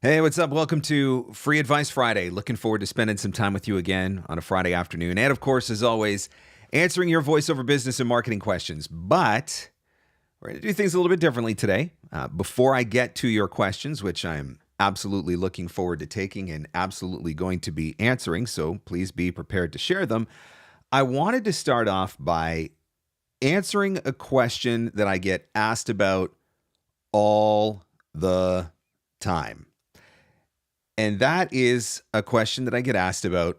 Hey, what's up? Welcome to Free Advice Friday. Looking forward to spending some time with you again on a Friday afternoon. And of course, as always, answering your voiceover business and marketing questions. But we're going to do things a little bit differently today. Before I get to your questions, which I'm absolutely looking forward to taking and absolutely going to be answering, so please be prepared to share them, I wanted to start off by answering a question that I get asked about all the time. And that is a question that I get asked about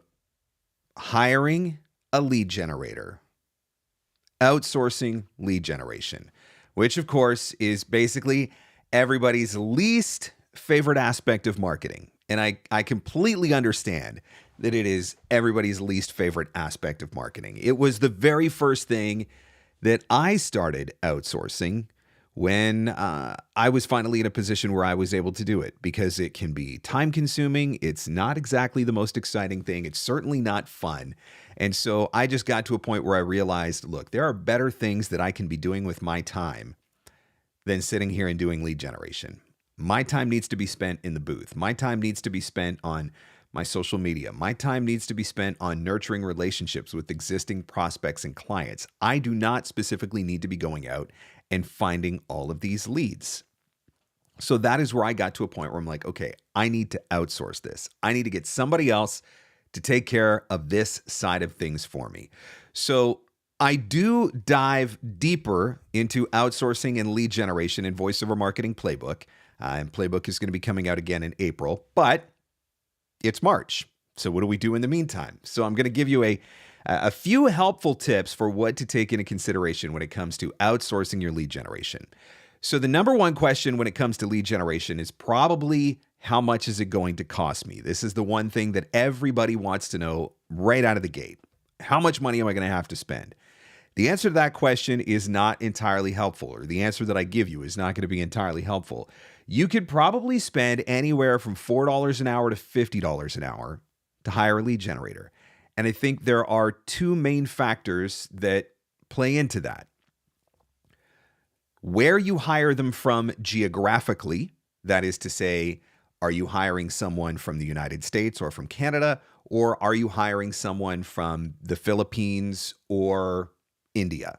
hiring a lead generator, outsourcing lead generation, which of course is basically everybody's least favorite aspect of marketing. And I completely understand that it is everybody's least favorite aspect of marketing. It was the very first thing that I started outsourcing when I was finally in a position where I was able to do it, because it can be time consuming. It's not exactly the most exciting thing. It's certainly not fun. And so I just got to a point where I realized, look, there are better things that I can be doing with my time than sitting here and doing lead generation. My time needs to be spent in the booth. My time needs to be spent on my social media. My time needs to be spent on nurturing relationships with existing prospects and clients. I do not specifically need to be going out and finding all of these leads. So that is where I got to a point where I'm like, okay, I need to outsource this. I need to get somebody else to take care of this side of things for me. So I do dive deeper into outsourcing and lead generation in Voiceover Marketing Playbook. And Playbook is going to be coming out again in April, but it's March. So what do we do in the meantime? So I'm going to give you a few helpful tips for what to take into consideration when it comes to outsourcing your lead generation. So the number one question when it comes to lead generation is probably, how much is it going to cost me? This is the one thing that everybody wants to know right out of the gate. How much money am I going to have to spend? The answer to that question is not entirely helpful, or the answer that I give you is not going to be entirely helpful. You could probably spend anywhere from $4 an hour to $50 an hour to hire a lead generator. And I think there are two main factors that play into that. Where you hire them from geographically, that is to say, are you hiring someone from the United States or from Canada, or are you hiring someone from the Philippines or India?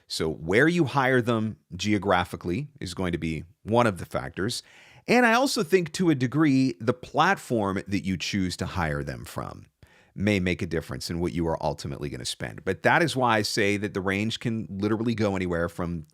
So where you hire them geographically is going to be one of the factors. And I also think, to a degree, the platform that you choose to hire them from may make a difference in what you are ultimately going to spend. But that is why I say that the range can literally go anywhere from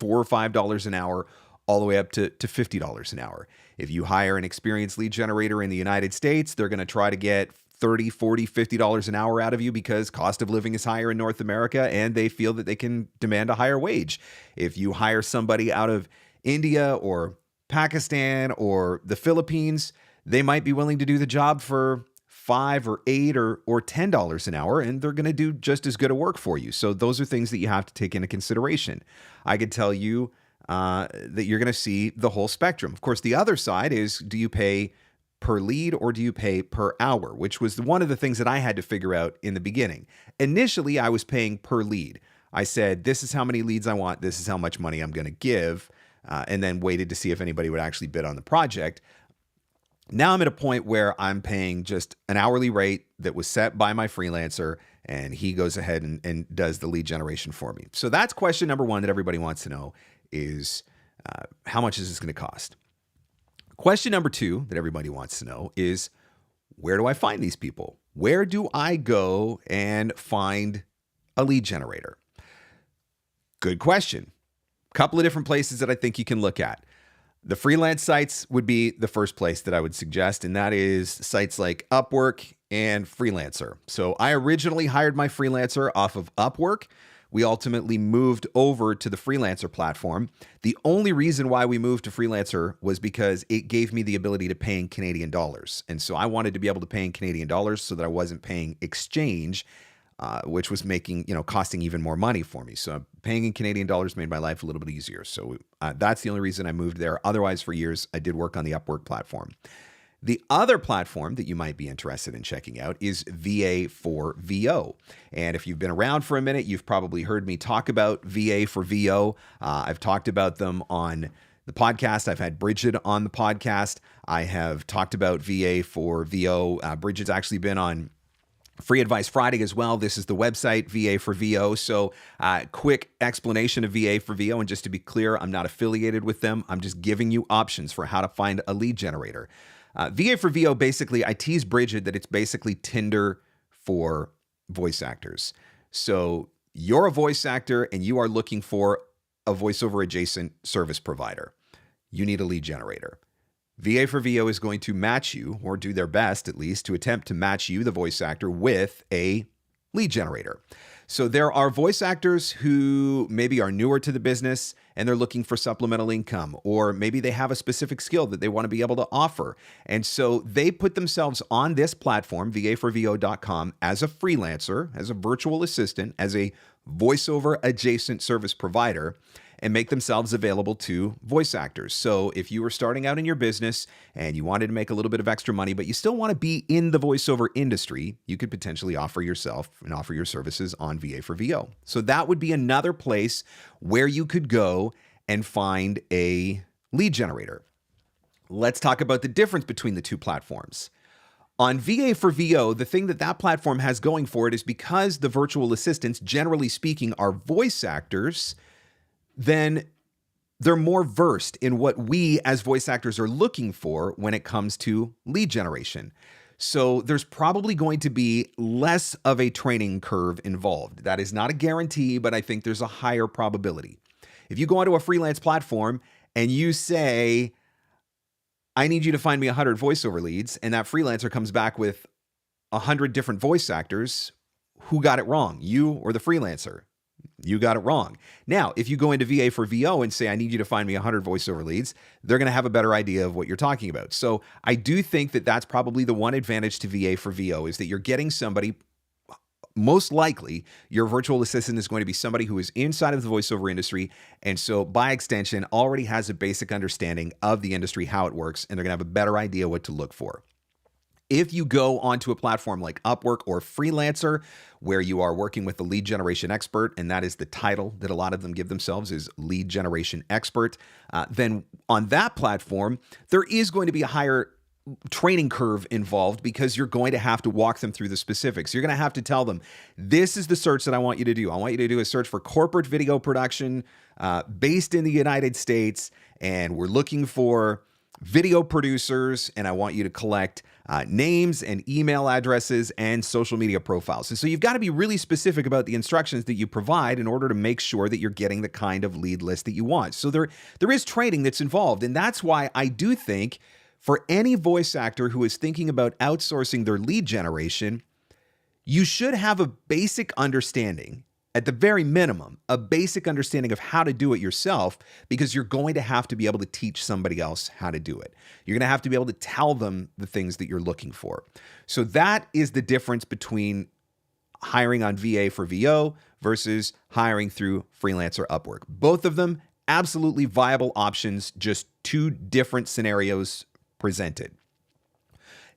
$4 or $5 an hour all the way up to $50 an hour. If you hire an experienced lead generator in the United States, they're going to try to get $30, $40, $50 an hour out of you because cost of living is higher in North America and they feel that they can demand a higher wage. If you hire somebody out of India or Pakistan or the Philippines, they might be willing to do the job for $5 or $8 or $10 an hour, and they're going to do just as good a work for you. So those are things that you have to take into consideration. I could tell you that you're going to see the whole spectrum. Of course, the other side is, do you pay per lead or do you pay per hour, which was one of the things that I had to figure out in the beginning. Initially, I was paying per lead. I said, this is how many leads I want. This is how much money I'm going to give, and then waited to see if anybody would actually bid on the project. Now I'm at a point where I'm paying just an hourly rate that was set by my freelancer, and he goes ahead and does the lead generation for me. So that's question number one that everybody wants to know is, how much is this going to cost? Question number two that everybody wants to know is, where do I find these people? Where do I go and find a lead generator? Good question. A couple of different places that I think you can look at. The freelance sites would be the first place that I would suggest, and that is sites like Upwork and Freelancer. So I originally hired my freelancer off of Upwork. We ultimately moved over to the Freelancer platform. The only reason why we moved to Freelancer was because it gave me the ability to pay in Canadian dollars. And so I wanted to be able to pay in Canadian dollars so that I wasn't paying exchange, which was costing even more money for me. So paying in Canadian dollars made my life a little bit easier. So that's the only reason I moved there. Otherwise, for years, I did work on the Upwork platform. The other platform that you might be interested in checking out is VA for VO. And if you've been around for a minute, you've probably heard me talk about VA for VO. I've talked about them on the podcast. I've had Bridget on the podcast. I have talked about VA for VO. Bridget's actually been on Free Advice Friday as well. This is the website, VA for VO. So quick explanation of VA for VO. And just to be clear, I'm not affiliated with them. I'm just giving you options for how to find a lead generator. VA for VO, basically, I tease Bridget that it's basically Tinder for voice actors. So you're a voice actor and you are looking for a voiceover adjacent service provider. You need a lead generator. VA for VO is going to match you, or do their best at least, to attempt to match you, the voice actor, with a lead generator. So there are voice actors who maybe are newer to the business and they're looking for supplemental income, or maybe they have a specific skill that they want to be able to offer. And so they put themselves on this platform, VAforVO.com, as a freelancer, as a virtual assistant, as a voiceover adjacent service provider, and make themselves available to voice actors. So if you were starting out in your business and you wanted to make a little bit of extra money, but you still want to be in the voiceover industry, you could potentially offer yourself and offer your services on VA for VO. So that would be another place where you could go and find a lead generator. Let's talk about the difference between the two platforms. On VA for VO, the thing that that platform has going for it is because the virtual assistants, generally speaking, are voice actors, then they're more versed in what we as voice actors are looking for when it comes to lead generation. So there's probably going to be less of a training curve involved. That is not a guarantee, but I think there's a higher probability. If you go onto a freelance platform and you say, I need you to find me 100 voiceover leads, and that freelancer comes back with 100 different voice actors, who got it wrong? You or the freelancer? You got it wrong. Now, if you go into VA for VO and say, I need you to find me 100 voiceover leads, they're going to have a better idea of what you're talking about. So I do think that that's probably the one advantage to VA for VO, is that you're getting somebody, most likely your virtual assistant is going to be somebody who is inside of the voiceover industry. And so by extension, already has a basic understanding of the industry, how it works, and they're going to have a better idea what to look for. If you go onto a platform like Upwork or Freelancer, where you are working with the lead generation expert, and that is the title that a lot of them give themselves, is lead generation expert, then on that platform, there is going to be a higher training curve involved, because you're going to have to walk them through the specifics. You're going to have to tell them, this is the search that I want you to do. I want you to do a search for corporate video production based in the United States, and we're looking for video producers, and I want you to collect names and email addresses and social media profiles. And so you've got to be really specific about the instructions that you provide in order to make sure that you're getting the kind of lead list that you want. So there is training that's involved. And that's why I do think for any voice actor who is thinking about outsourcing their lead generation, you should have a basic understanding, at the very minimum, a basic understanding of how to do it yourself, because you're going to have to be able to teach somebody else how to do it. You're going to have to be able to tell them the things that you're looking for. So that is the difference between hiring on VA for VO versus hiring through Freelancer Upwork. Both of them absolutely viable options, just two different scenarios presented.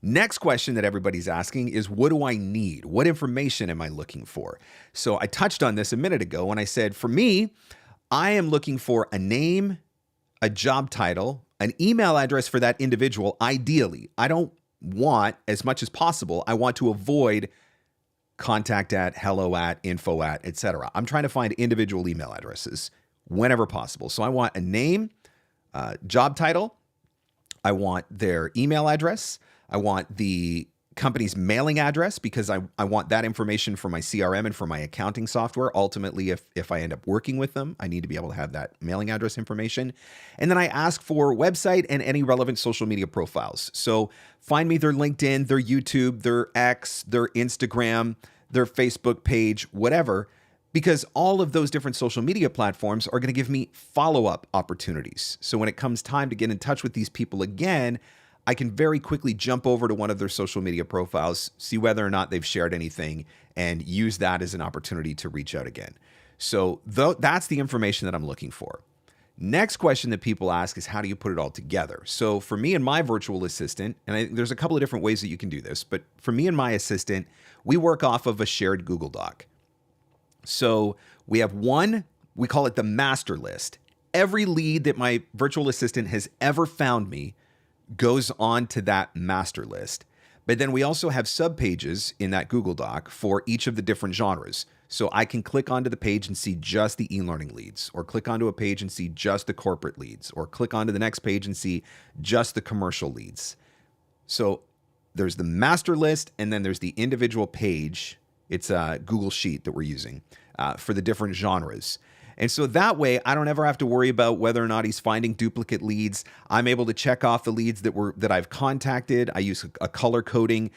Next question that everybody's asking is, what do I need? What information am I looking for? So I touched on this a minute ago when I said, for me, I am looking for a name, a job title, an email address for that individual, ideally. I don't want, as much as possible, I want to avoid contact at, hello at, info at, etc. I'm trying to find individual email addresses whenever possible. So I want a name, job title, I want their email address, I want the company's mailing address, because I want that information for my CRM and for my accounting software. Ultimately, if I end up working with them, I need to be able to have that mailing address information. And then I ask for website and any relevant social media profiles. So find me their LinkedIn, their YouTube, their X, their Instagram, their Facebook page, whatever, because all of those different social media platforms are going to give me follow-up opportunities. So when it comes time to get in touch with these people again, I can very quickly jump over to one of their social media profiles, see whether or not they've shared anything, and use that as an opportunity to reach out again. So that's the information that I'm looking for. Next question that people ask is, how do you put it all together? So for me and my virtual assistant, and there's a couple of different ways that you can do this, but for me and my assistant, we work off of a shared Google Doc. So we have one, we call it the master list. every lead that my virtual assistant has ever found me goes on to that master list. But then we also have subpages in that Google Doc for each of the different genres. So I can click onto the page and see just the e-learning leads, or click onto a page and see just the corporate leads, or click onto the next page and see just the commercial leads. So there's the master list, and then there's the individual page. It's a Google Sheet that we're using for the different genres. And so that way, I don't ever have to worry about whether or not he's finding duplicate leads. I'm able to check off the leads that I've contacted. I use a color coding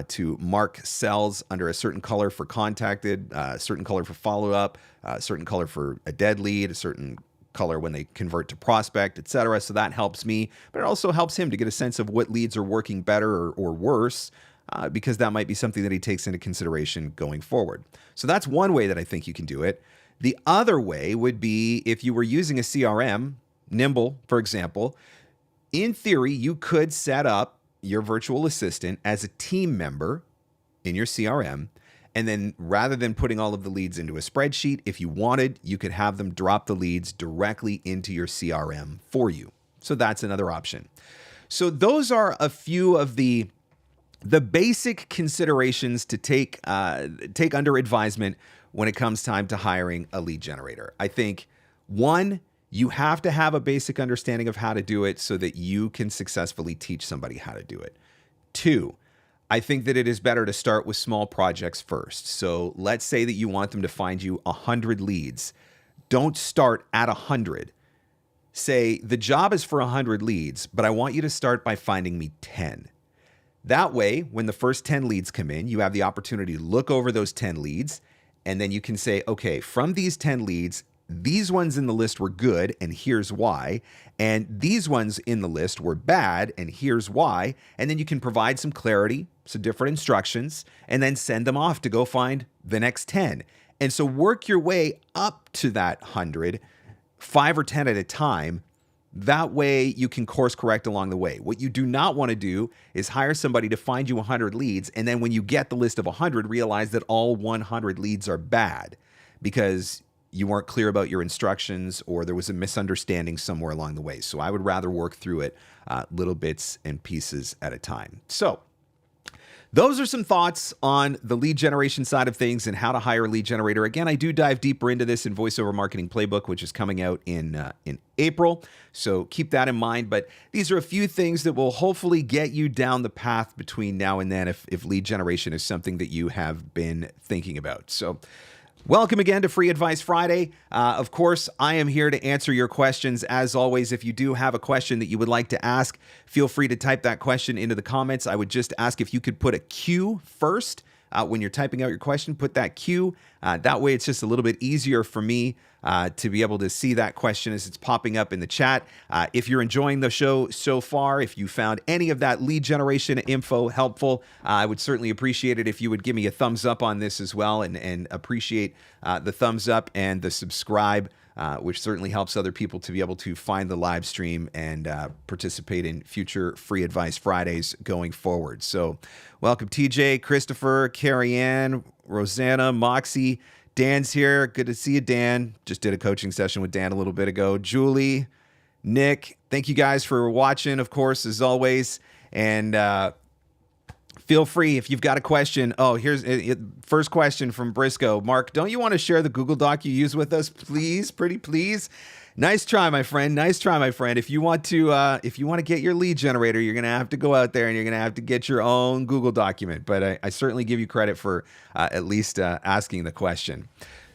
to mark cells under a certain color for contacted, a certain color for follow-up, a certain color for a dead lead, a certain color when they convert to prospect, etc. So that helps me, but it also helps him to get a sense of what leads are working better or worse, because that might be something that he takes into consideration going forward. So that's one way that I think you can do it. The other way would be if you were using a CRM, Nimble, for example. In theory, you could set up your virtual assistant as a team member in your CRM. And then rather than putting all of the leads into a spreadsheet, if you wanted, you could have them drop the leads directly into your CRM for you. So that's another option. So those are a few of the basic considerations to take under advisement when it comes time to hiring a lead generator. I think, one, you have to have a basic understanding of how to do it so that you can successfully teach somebody how to do it. Two, I think that it is better to start with small projects first. So let's say that you want them to find you 100 leads. Don't start at 100. Say, the job is for 100 leads, but I want you to start by finding me 10. That way, when the first 10 leads come in, you have the opportunity to look over those 10 leads, and then you can say, okay, from these 10 leads, these ones in the list were good, and here's why. And these ones in the list were bad, and here's why. And then you can provide some clarity, some different instructions, and then send them off to go find the next 10. And so work your way up to that 100, 5 or 10 at a time. That way you can course correct along the way. What you do not want to do is hire somebody to find you 100 leads, and then when you get the list of 100, realize that all 100 leads are bad because you weren't clear about your instructions or there was a misunderstanding somewhere along the way. So I would rather work through it little bits and pieces at a time. So those are some thoughts on the lead generation side of things and how to hire a lead generator. Again, I do dive deeper into this in Voiceover Marketing Playbook, which is coming out in April. So keep that in mind. But these are a few things that will hopefully get you down the path between now and then if lead generation is something that you have been thinking about. So welcome again to Free Advice Friday. Of course, I am here to answer your questions. As always, if you do have a question that you would like to ask, feel free to type that question into the comments. I would just ask if you could put a Q first. When you're typing out your question, put that Q. That way, it's just a little bit easier for me to be able to see that question as it's popping up in the chat. If you're enjoying the show so far, if you found any of that lead generation info helpful, I would certainly appreciate it if you would give me a thumbs up on this as well, and appreciate the thumbs up and the subscribe, which certainly helps other people to be able to find the live stream and participate in future Free Advice Fridays going forward. So welcome TJ, Christopher, Carrie Ann, Rosanna, Moxie. Dan's here. Good to see you, Dan. Just did a coaching session with Dan a little bit ago. Julie, Nick, thank you guys for watching, of course, as always. And feel free if you've got a question. Oh, here's first question from Briscoe. Mark, don't you want to share the Google Doc you use with us, please? Pretty please. Nice try, my friend. Nice try, my friend. If you want to get your lead generator, you're going to have to go out there and you're going to have to get your own Google document. But I certainly give you credit for at least asking the question.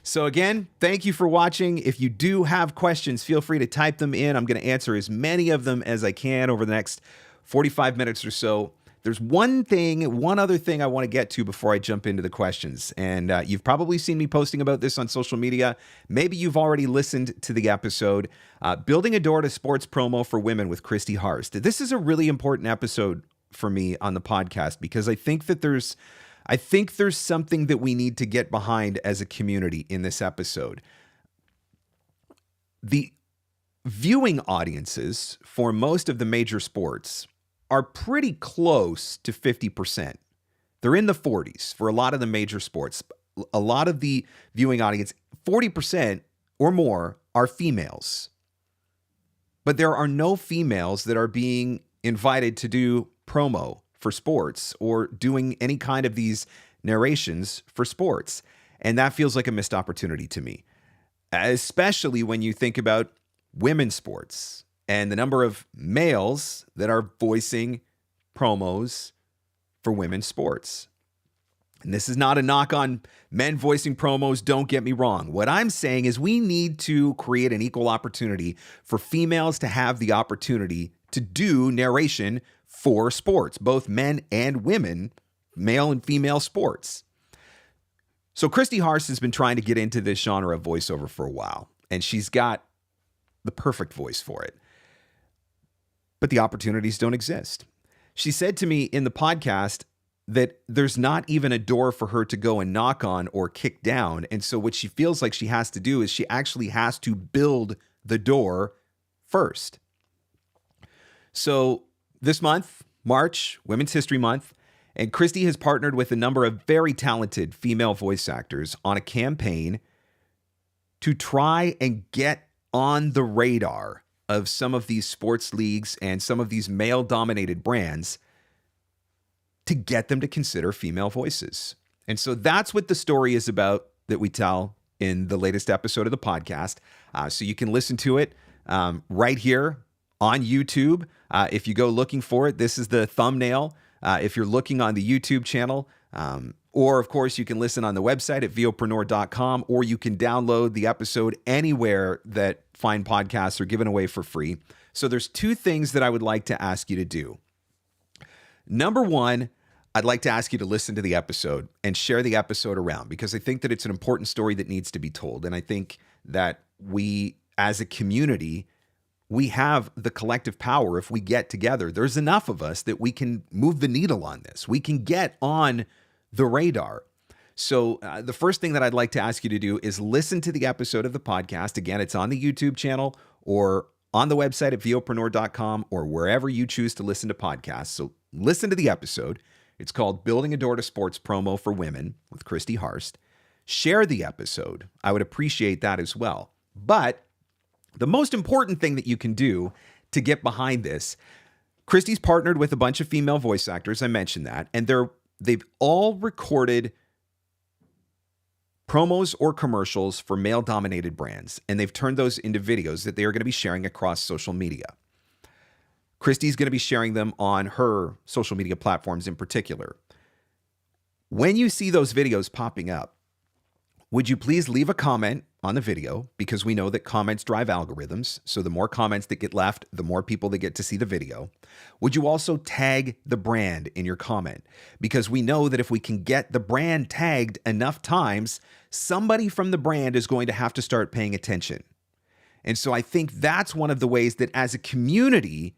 So again, thank you for watching. If you do have questions, feel free to type them in. I'm going to answer as many of them as I can over the next 45 minutes or so. There's one other thing I want to get to before I jump into the questions. And you've probably seen me posting about this on social media. Maybe you've already listened to the episode, Building a Door to Sports Promo for Women with Christy Harst. This is a really important episode for me on the podcast because I think there's something that we need to get behind as a community in this episode. The viewing audiences for most of the major sports are pretty close to 50%. They're in the 40s for a lot of the major sports. A lot of the viewing audience, 40% or more, are females. but there are no females that are being invited to do promo for sports or doing any kind of these narrations for sports. And that feels like a missed opportunity to me, especially when you think about women's sports and the number of males that are voicing promos for women's sports. And this is not a knock on men voicing promos, don't get me wrong. What I'm saying is we need to create an equal opportunity for females to have the opportunity to do narration for sports, both men and women, male and female sports. So Christy Harst has been trying to get into this genre of voiceover for a while, and she's got the perfect voice for it. But the opportunities don't exist. She said to me in the podcast that there's not even a door for her to go and knock on or kick down. And so what she feels like she has to do is she actually has to build the door first. So this month, March, Women's History Month, and Christy has partnered with a number of very talented female voice actors on a campaign to try and get on the radar of some of these sports leagues and some of these male-dominated brands to get them to consider female voices. And so that's what the story is about that we tell in the latest episode of the podcast. So you can listen to it right here on YouTube. If you go looking for it, this is the thumbnail. If you're looking on the YouTube channel, or of course you can listen on the website at VOpreneur.com, or you can download the episode anywhere that fine podcasts are given away for free. So there's two things that I would like to ask you to do. Number one, I'd like to ask you to listen to the episode and share the episode around, because I think that it's an important story that needs to be told. And I think that we, as a community, we have the collective power. If we get together, there's enough of us that we can move the needle on this. We can get on the radar. So the first thing that I'd like to ask you to do is listen to the episode of the podcast. Again, it's on the YouTube channel or on the website at VOpreneur.com or wherever you choose to listen to podcasts. So listen to the episode. It's called Building a Door to Sports Promo for Women with Christy Harst. Share the episode. I would appreciate that as well. But the most important thing that you can do to get behind this, Christy's partnered with a bunch of female voice actors. I mentioned that. And they've all recorded promos or commercials for male-dominated brands. And they've turned those into videos that they are going to be sharing across social media. Christy's going to be sharing them on her social media platforms in particular. When you see those videos popping up, would you please leave a comment on the video, because we know that comments drive algorithms. So the more comments that get left, the more people that get to see the video. Would you also tag the brand in your comment? Because we know that if we can get the brand tagged enough times, somebody from the brand is going to have to start paying attention. And so I think that's one of the ways that as a community,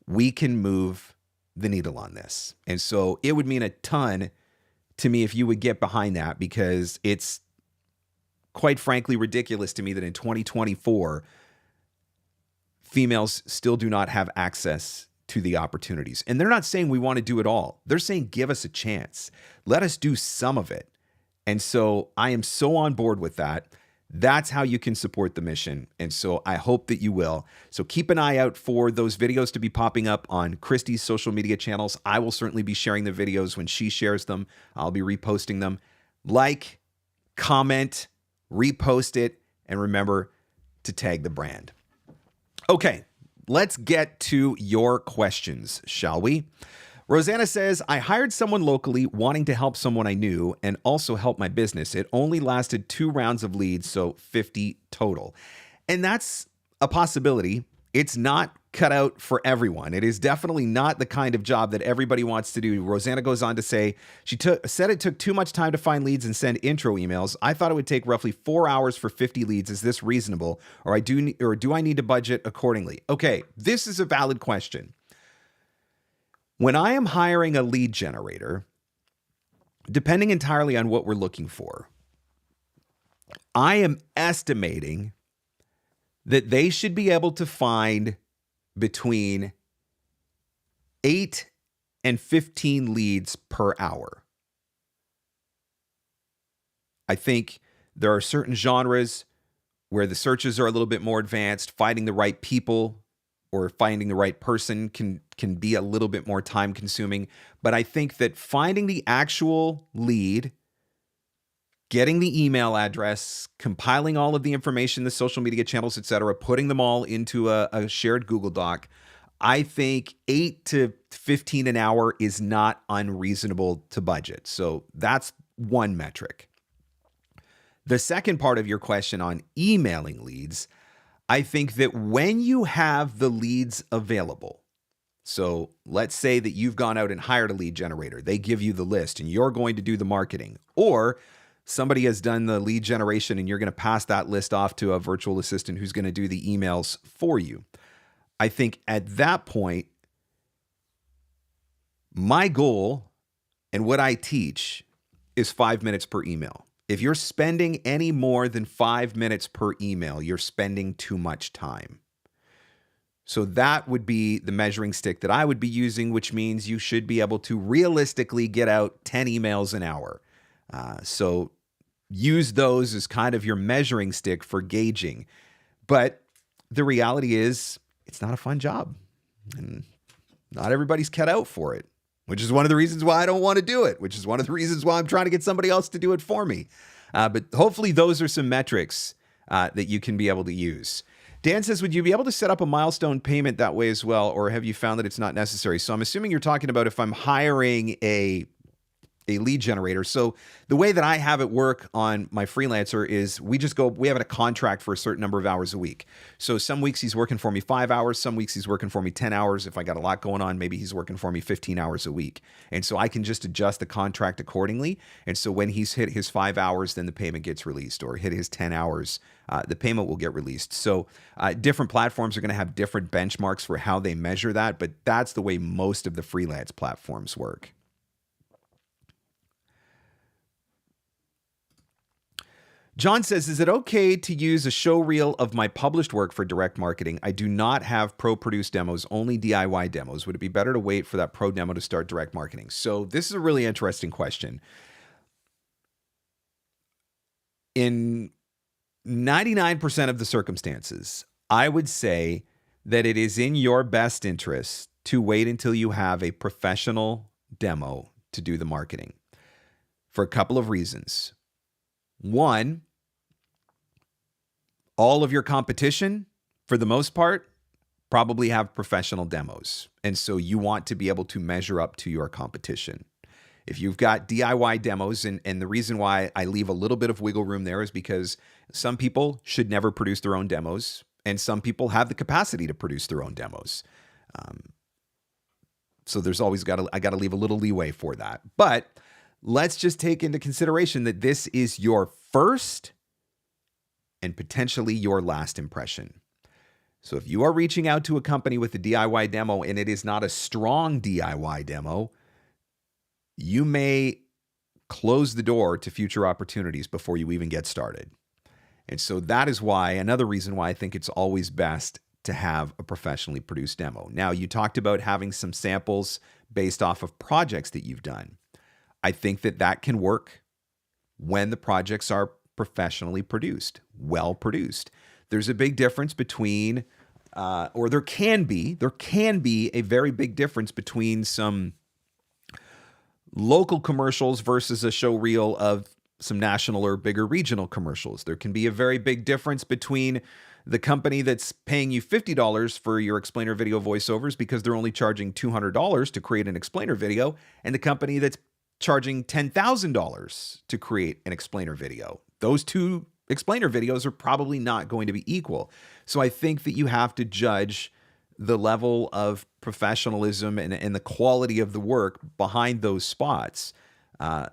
we can move the needle on this. And so it would mean a ton to me if you would get behind that, because it's quite frankly ridiculous to me that in 2024, females still do not have access to the opportunities. And they're not saying we want to do it all. They're saying, give us a chance. Let us do some of it. And so I am so on board with that. That's how you can support the mission. And so I hope that you will. So keep an eye out for those videos to be popping up on Christy's social media channels. I will certainly be sharing the videos when she shares them. I'll be reposting them. Like, comment, repost it, and remember to tag the brand. Okay, let's get to your questions, shall we? Rosanna says, I hired someone locally wanting to help someone I knew and also help my business. It only lasted 2 rounds of leads, so 50 total. And that's a possibility. It's not cut out for everyone. It is definitely not the kind of job that everybody wants to do. Rosanna goes on to say, said it took too much time to find leads and send intro emails. I thought it would take roughly 4 hours for 50 leads. Is this reasonable? Or do I need to budget accordingly? Okay, this is a valid question. When I am hiring a lead generator, depending entirely on what we're looking for, I am estimating that they should be able to find between 8 and 15 leads per hour. I think there are certain genres where the searches are a little bit more advanced, finding the right people or finding the right person can be a little bit more time consuming. But I think that finding the actual lead, getting the email address, compiling all of the information, the social media channels, etc., putting them all into a shared Google Doc, I think 8 to 15 an hour is not unreasonable to budget. So that's one metric. The second part of your question on emailing leads, I think that when you have the leads available, so let's say that you've gone out and hired a lead generator, they give you the list and you're going to do the marketing, or somebody has done the lead generation and you're going to pass that list off to a virtual assistant who's going to do the emails for you. I think at that point, my goal and what I teach is 5 minutes per email. If you're spending any more than 5 minutes per email, you're spending too much time. So that would be the measuring stick that I would be using, which means you should be able to realistically get out 10 emails an hour. So use those as kind of your measuring stick for gauging. But the reality is it's not a fun job, and not everybody's cut out for it, which is one of the reasons why I don't want to do it, which is one of the reasons why I'm trying to get somebody else to do it for me. But hopefully those are some metrics that you can be able to use. Dan says, would you be able to set up a milestone payment that way as well, or have you found that it's not necessary? So I'm assuming you're talking about if I'm hiring a lead generator. So the way that I have it work on my freelancer is we have a contract for a certain number of hours a week. So some weeks he's working for me 5 hours. Some weeks he's working for me 10 hours. If I got a lot going on, maybe he's working for me 15 hours a week. And so I can just adjust the contract accordingly. And so when he's hit his 5 hours, then the payment gets released, or hit his 10 hours, the payment will get released. So different platforms are going to have different benchmarks for how they measure that, but that's the way most of the freelance platforms work. John says, is it okay to use a show reel of my published work for direct marketing? I do not have pro-produced demos, only DIY demos. Would it be better to wait for that pro demo to start direct marketing? So this is a really interesting question. In 99% of the circumstances, I would say that it is in your best interest to wait until you have a professional demo to do the marketing, for a couple of reasons. One, all of your competition, for the most part, probably have professional demos. And so you want to be able to measure up to your competition. If you've got DIY demos, and the reason why I leave a little bit of wiggle room there is because some people should never produce their own demos, and some people have the capacity to produce their own demos. So there's always I got to leave a little leeway for that. But let's just take into consideration that this is your first and potentially your last impression. So if you are reaching out to a company with a DIY demo and it is not a strong DIY demo, you may close the door to future opportunities before you even get started. And so that is why, another reason why I think it's always best to have a professionally produced demo. Now, you talked about having some samples based off of projects that you've done. I think that can work when the projects are professionally produced, well produced. There's a big difference between, or there can be a very big difference between some local commercials versus a show reel of some national or bigger regional commercials. There can be a very big difference between the company that's paying you $50 for your explainer video voiceovers because they're only charging $200 to create an explainer video, and the company that's charging $10,000 to create an explainer video. Those two explainer videos are probably not going to be equal. So I think that you have to judge the level of professionalism and the quality of the work behind those spots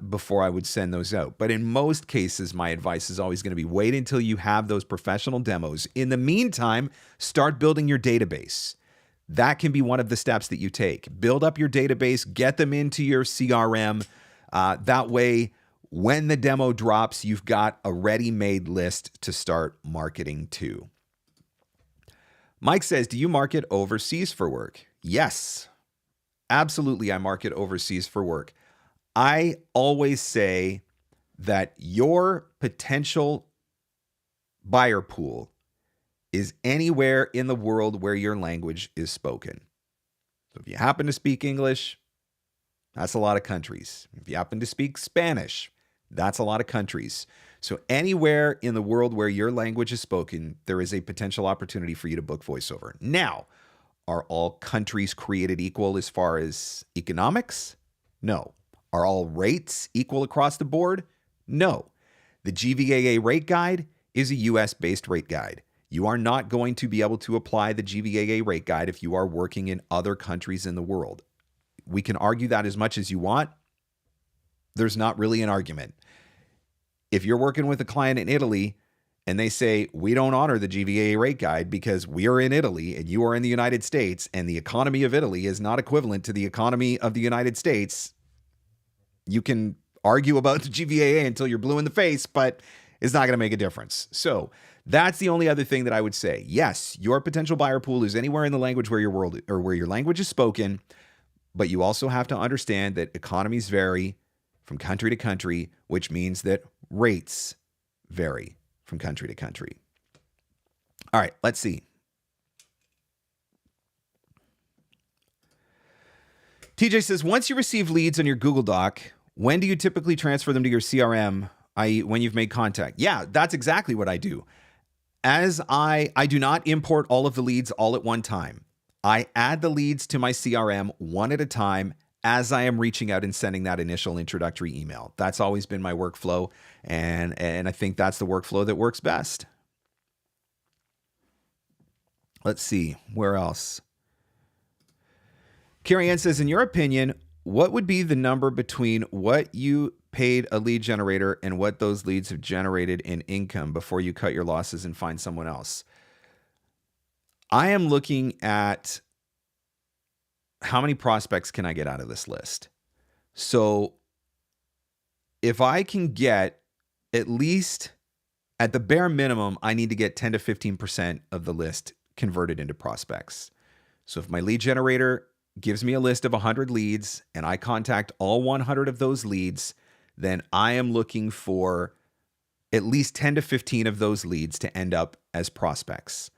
before I would send those out. But in most cases, my advice is always going to be wait until you have those professional demos. In the meantime, start building your database. That can be one of the steps that you take. Build up your database, get them into your CRM. That way, when the demo drops, you've got a ready-made list to start marketing to. Mike says, do you market overseas for work? Yes, absolutely. I market overseas for work. I always say that your potential buyer pool is anywhere in the world where your language is spoken. So if you happen to speak English, that's a lot of countries. If you happen to speak Spanish, that's a lot of countries. So anywhere in the world where your language is spoken, there is a potential opportunity for you to book voiceover. Now, are all countries created equal as far as economics? No. Are all rates equal across the board? No. The GVAA rate guide is a US-based rate guide. You are not going to be able to apply the GVAA rate guide if you are working in other countries in the world. We can argue that as much as you want. There's not really an argument. If you're working with a client in Italy and they say, we don't honor the GVAA rate guide because we are in Italy and you are in the United States and the economy of Italy is not equivalent to the economy of the United States, you can argue about the GVAA until you're blue in the face, but it's not going to make a difference. So that's the only other thing that I would say. Yes, your potential buyer pool is anywhere in the language where your language is spoken, but you also have to understand that economies vary from country to country, which means that rates vary from country to country. All right, let's see. TJ says, once you receive leads on your Google Doc, when do you typically transfer them to your CRM, i.e. when you've made contact? Yeah, that's exactly what I do. As I do not import all of the leads all at one time. I add the leads to my CRM one at a time as I am reaching out and sending that initial introductory email. That's always been my workflow, and I think that's the workflow that works best. Let's see, where else? Carrie Ann says, in your opinion, what would be the number between what you paid a lead generator and what those leads have generated in income before you cut your losses and find someone else? I am looking at how many prospects can I get out of this list. So if I can get at least, at the bare minimum, I need to get 10 to 15% of the list converted into prospects. So if my lead generator gives me a list of 100 leads and I contact all 100 of those leads, then I am looking for at least 10 to 15 of those leads to end up as prospects.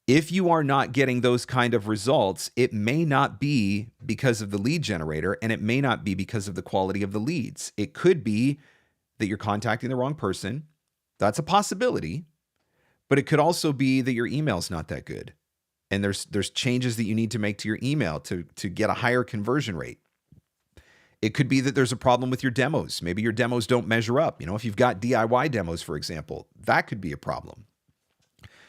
If you are not getting those kind of results, it may not be because of the lead generator, and it may not be because of the quality of the leads. It could be that you're contacting the wrong person. That's a possibility. But it could also be that your email's not that good, and there's changes that you need to make to your email to get a higher conversion rate. It could be that there's a problem with your demos. Maybe your demos don't measure up. If you've got DIY demos, for example, that could be a problem.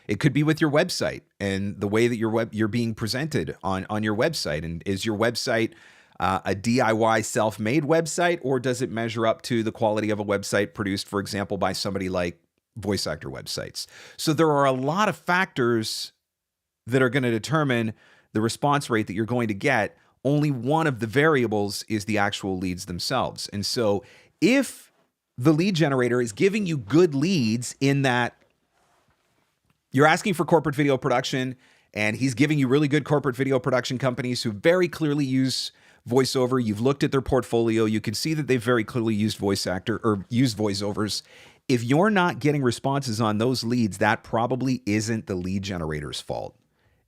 It could be with your website and the way that you're being presented on your website. And is your website a DIY self-made website, or does it measure up to the quality of a website produced, for example, by somebody like voice actor websites? So there are a lot of factors that are going to determine the response rate that you're going to get. Only one of the variables is the actual leads themselves. And so if the lead generator is giving you good leads in that you're asking for corporate video production, and he's giving you really good corporate video production companies who very clearly use voiceover. You've looked at their portfolio. You can see that they've very clearly used voice actor or used voiceovers. If you're not getting responses on those leads, that probably isn't the lead generator's fault.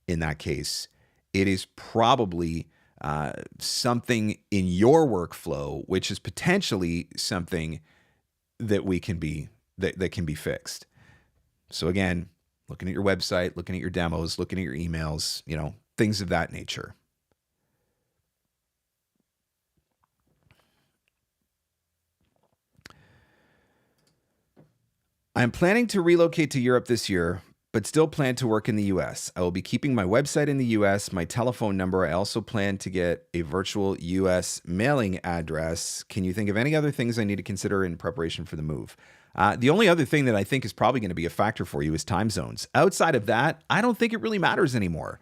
In that case, it is probably something in your workflow, which is potentially something that that can be fixed. So again, looking at your website, looking at your demos, looking at your emails, things of that nature. I'm planning to relocate to Europe this year, but still plan to work in the US. I will be keeping my website in the US, my telephone number. I also plan to get a virtual US mailing address. Can you think of any other things I need to consider in preparation for the move? The only other thing that I think is probably going to be a factor for you is time zones. Outside of that, I don't think it really matters anymore.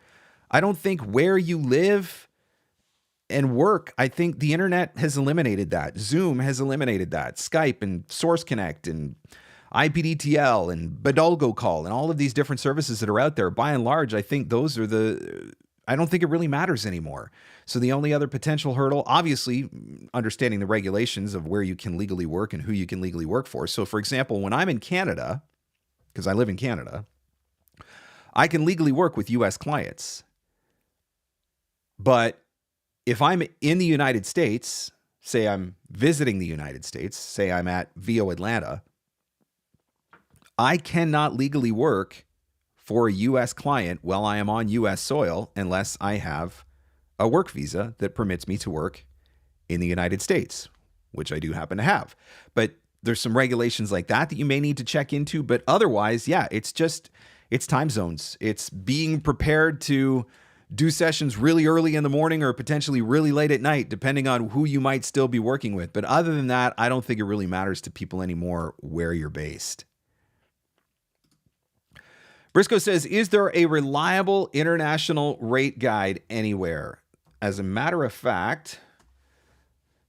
I don't think where you live and work, I think the internet has eliminated that. Zoom has eliminated that. Skype and Source Connect and IPDTL and Badalgo Call and all of these different services that are out there, by and large, I think I don't think it really matters anymore. So the only other potential hurdle, obviously, understanding the regulations of where you can legally work and who you can legally work for. So for example, when I'm in Canada, because I live in Canada, I can legally work with US clients. But if I'm in the United States, say I'm visiting the United States, say I'm at VO Atlanta, I cannot legally work for a US client while I am on US soil unless I have a work visa that permits me to work in the United States, which I do happen to have. But there's some regulations like that you may need to check into. But otherwise, yeah, it's time zones. It's being prepared to do sessions really early in the morning or potentially really late at night, depending on who you might still be working with. But other than that, I don't think it really matters to people anymore where you're based. Briscoe says, is there a reliable international rate guide anywhere? As a matter of fact,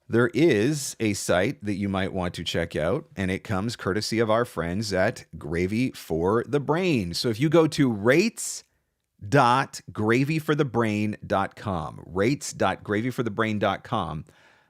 there is a site that you might want to check out, and it comes courtesy of our friends at Gravy for the Brain. So if you go to rates.gravyforthebrain.com, rates.gravyforthebrain.com,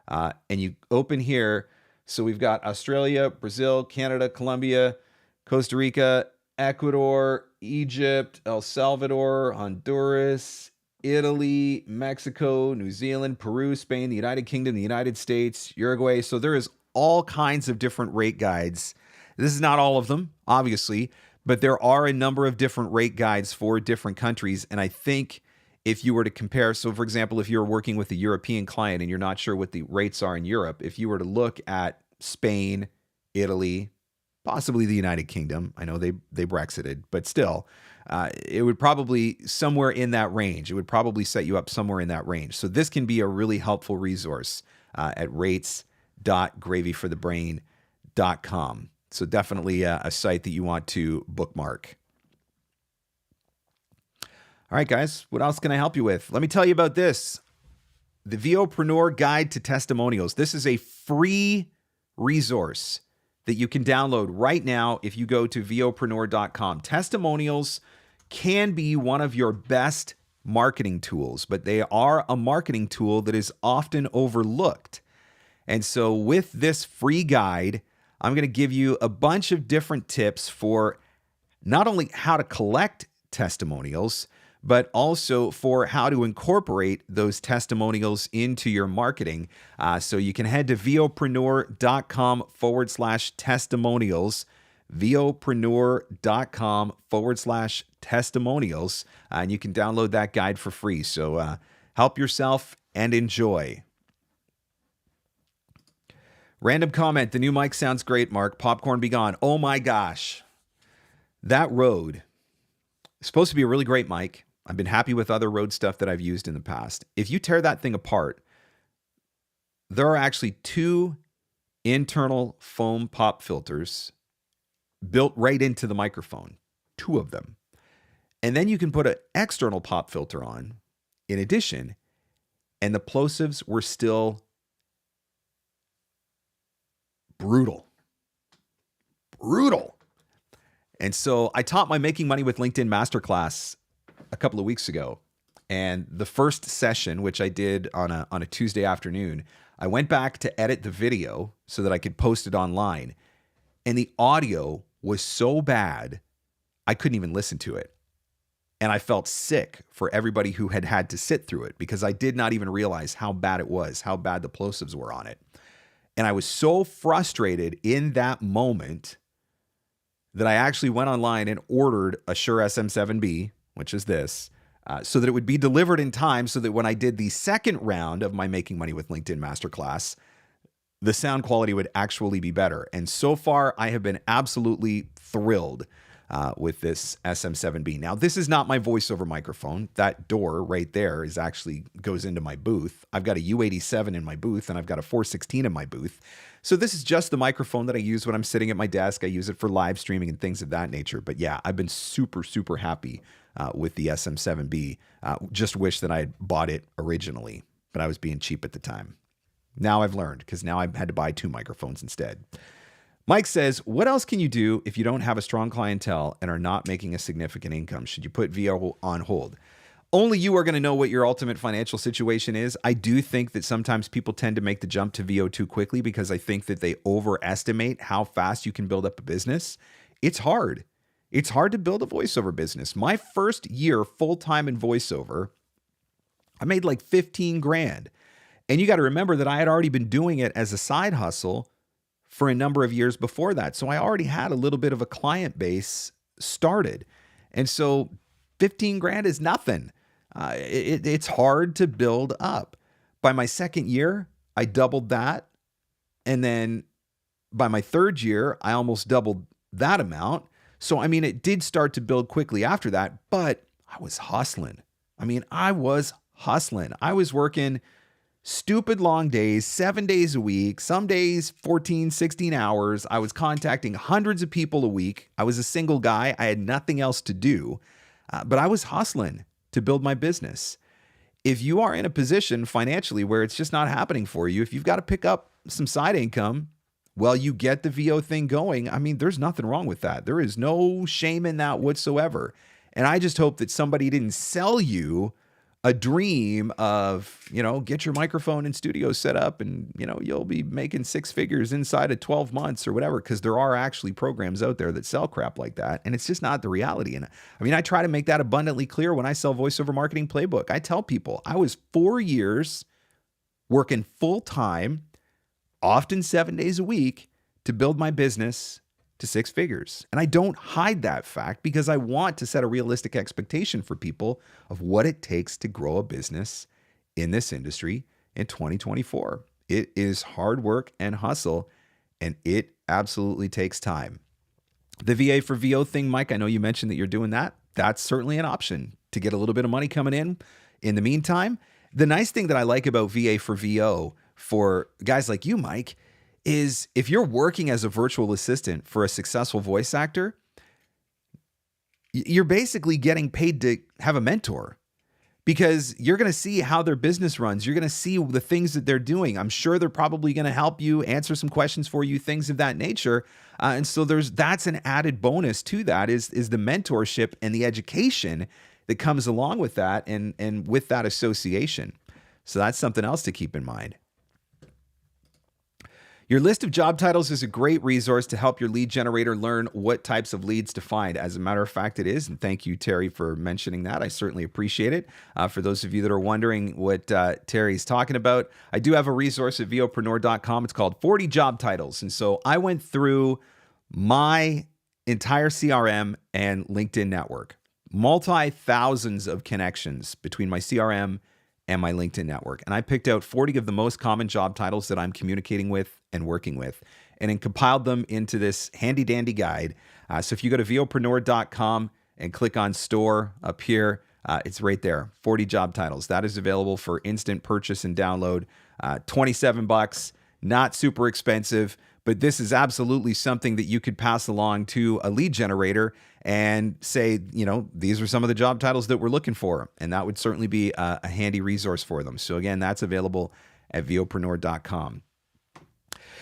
and you open here. So we've got Australia, Brazil, Canada, Colombia, Costa Rica, Ecuador, Egypt, El Salvador, Honduras, Italy, Mexico, New Zealand, Peru, Spain, the United Kingdom, the United States, Uruguay. So there is all kinds of different rate guides. This is not all of them, obviously, but there are a number of different rate guides for different countries. And I think if you were to compare, so for example, if you're working with a European client and you're not sure what the rates are in Europe, if you were to look at Spain, Italy, possibly the United Kingdom, I know they Brexited, but still, it would probably somewhere in that range. It would probably set you up somewhere in that range. So this can be a really helpful resource at rates.gravyforthebrain.com. So definitely a site that you want to bookmark. All right, guys, what else can I help you with? Let me tell you about this. The VOpreneur Guide to Testimonials. This is a free resource that you can download right now if you go to VOpreneur.com. Testimonials can be one of your best marketing tools, but they are a marketing tool that is often overlooked. And so with this free guide, I'm going to give you a bunch of different tips for not only how to collect testimonials, but also for how to incorporate those testimonials into your marketing. So you can head to VOpreneur.com/testimonials, VOpreneur.com/testimonials, and you can download that guide for free. So help yourself and enjoy. Random comment, the new mic sounds great, Mark. Popcorn be gone. Oh my gosh. That Rode is supposed to be a really great mic. I've been happy with other Rode stuff that I've used in the past. If you tear that thing apart, there are actually 2 internal foam pop filters built right into the microphone, 2 of them. And then you can put an external pop filter on in addition, and the plosives were still brutal. And so I taught my Making Money with LinkedIn masterclass a couple of weeks ago. And the first session, which I did on a Tuesday afternoon, I went back to edit the video so that I could post it online. And the audio was so bad, I couldn't even listen to it. And I felt sick for everybody who had to sit through it because I did not even realize how bad it was, how bad the plosives were on it. And I was so frustrated in that moment that I actually went online and ordered a Shure SM7B, which is this, so that it would be delivered in time so that when I did the second round of my Making Money with LinkedIn masterclass, the sound quality would actually be better. And so far, I have been absolutely thrilled with this SM7B. Now, this is not my voiceover microphone. That door right there goes into my booth. I've got a U87 in my booth, and I've got a 416 in my booth. So this is just the microphone that I use when I'm sitting at my desk. I use it for live streaming and things of that nature. But yeah, I've been super, super happy with the SM7B. Just wish that I had bought it originally, but I was being cheap at the time. Now I've learned, because now I've had to buy 2 microphones instead. Mike says, what else can you do if you don't have a strong clientele and are not making a significant income? Should you put VO on hold? Only you are going to know what your ultimate financial situation is. I do think that sometimes people tend to make the jump to VO too quickly because I think that they overestimate how fast you can build up a business. It's hard. It's hard to build a voiceover business. My first year full-time in voiceover, I made like 15 grand. And you got to remember that I had already been doing it as a side hustle for a number of years before that. So I already had a little bit of a client base started. And so 15 grand is nothing. It's hard to build up. By my second year, I doubled that. And then by my third year, I almost doubled that amount. So, I mean, it did start to build quickly after that, but I was hustling. I was hustling. I was working stupid long days, 7 days a week, some days 14, 16 hours. I was contacting hundreds of people a week. I was a single guy. I had nothing else to do, but I was hustling to build my business. If you are in a position financially where it's just not happening for you, if you've got to pick up some side income while you get the VO thing going, there's nothing wrong with that. There is no shame in that whatsoever. And I just hope that somebody didn't sell you a dream of, get your microphone and studio set up and, you'll be making six figures inside of 12 months or whatever, because there are actually programs out there that sell crap like that. And it's just not the reality. And I try to make that abundantly clear when I sell Voiceover Marketing Playbook. I tell people I was 4 years working full time, often 7 days a week, to build my business to six figures. And I don't hide that fact because I want to set a realistic expectation for people of what it takes to grow a business in this industry in 2024. It is hard work and hustle, and it absolutely takes time. The VA for VO thing, Mike, I know you mentioned that you're doing that. That's certainly an option to get a little bit of money coming in. In the meantime, the nice thing that I like about VA for VO for guys like you, Mike, is if you're working as a virtual assistant for a successful voice actor, you're basically getting paid to have a mentor because you're going to see how their business runs. You're going to see the things that they're doing. I'm sure they're probably going to help you, answer some questions for you, things of that nature. And so that's an added bonus to that is the mentorship and the education that comes along with that and with that association. So that's something else to keep in mind. Your list of job titles is a great resource to help your lead generator learn what types of leads to find. As a matter of fact, it is. And thank you, Terry, for mentioning that. I certainly appreciate it. For those of you that are wondering what Terry's talking about, I do have a resource at VOpreneur.com. It's called 40 Job Titles. And so I went through my entire CRM and LinkedIn network, multi-thousands of connections between my CRM and my LinkedIn network. And I picked out 40 of the most common job titles that I'm communicating with and working with, and then compiled them into this handy dandy guide. So if you go to VOpreneur.com and click on store up here, it's right there, 40 job titles. That is available for instant purchase and download. $27, not super expensive, but this is absolutely something that you could pass along to a lead generator and say, these are some of the job titles that we're looking for. And that would certainly be a handy resource for them. So again, that's available at VOpreneur.com.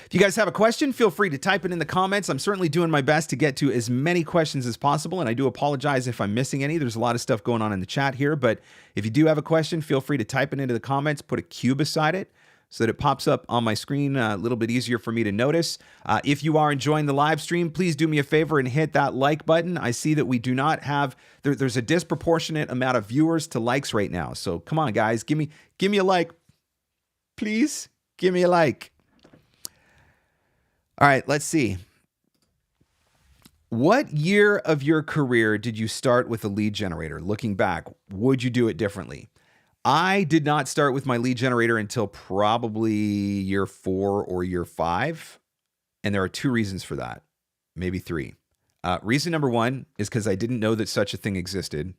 If you guys have a question, feel free to type it in the comments. I'm certainly doing my best to get to as many questions as possible, and I do apologize if I'm missing any. There's a lot of stuff going on in the chat here, but if you do have a question, feel free to type it into the comments, put a Q beside it so that it pops up on my screen a little bit easier for me to notice. If you are enjoying the live stream, please do me a favor and hit that like button. I see that we do not have, there's a disproportionate amount of viewers to likes right now. So come on, guys, give me a like. Please give me a like. All right, let's see. What year of your career did you start with a lead generator? Looking back, would you do it differently? I did not start with my lead generator until probably year 4 or year 5. And there are 2 reasons for that, maybe 3. Reason number 1 is because I didn't know that such a thing existed.